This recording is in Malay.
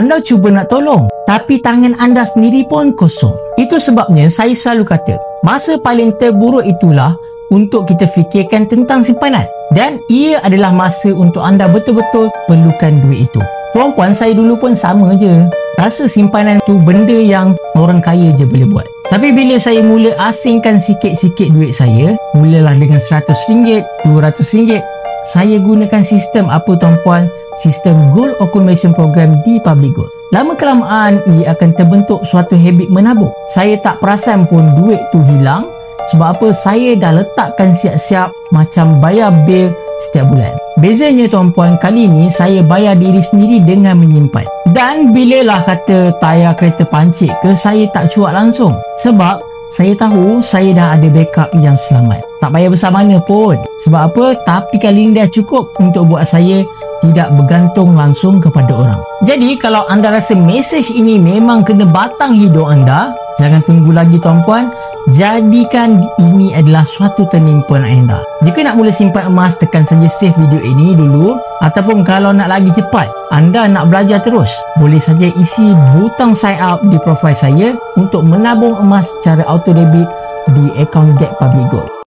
anda cuba nak tolong, tapi tangan anda sendiri pun kosong. Itu sebabnya saya selalu kata, masa paling terburuk itulah untuk kita fikirkan tentang simpanan. Dan ia adalah masa untuk anda betul-betul perlukan duit itu. Puan-puan, saya dulu pun sama je. Rasa simpanan tu benda yang orang kaya je boleh buat. Tapi bila saya mula asingkan sikit-sikit duit saya, mulalah dengan RM100, RM200, saya gunakan sistem apa tuan-puan? Sistem Gold Accumulation Program di Public Gold. Lama kelamaan ia akan terbentuk suatu habit menabung. Saya tak perasan pun duit tu hilang. Sebab apa? Saya dah letakkan siap-siap macam bayar bil setiap bulan. Bezanya tuan-puan, kali ni saya bayar diri sendiri dengan menyimpan. Dan bilalah kata tayar kereta pancit ke, saya tak cuak langsung. Sebab saya tahu saya dah ada backup yang selamat. Tak payah besar mana pun. Sebab apa? Tapi kali ini dah cukup untuk buat saya tidak bergantung langsung kepada orang. Jadi kalau anda rasa mesej ini memang kena batang hidup anda, jangan tunggu lagi tuan-puan. Jadikan ini adalah suatu turning point anda. Jika nak mula simpan emas, tekan saja save video ini dulu. Ataupun kalau nak lagi cepat, anda nak belajar terus, boleh saja isi butang sign up di profil saya untuk menabung emas secara auto debit di akaun Get Public Gold.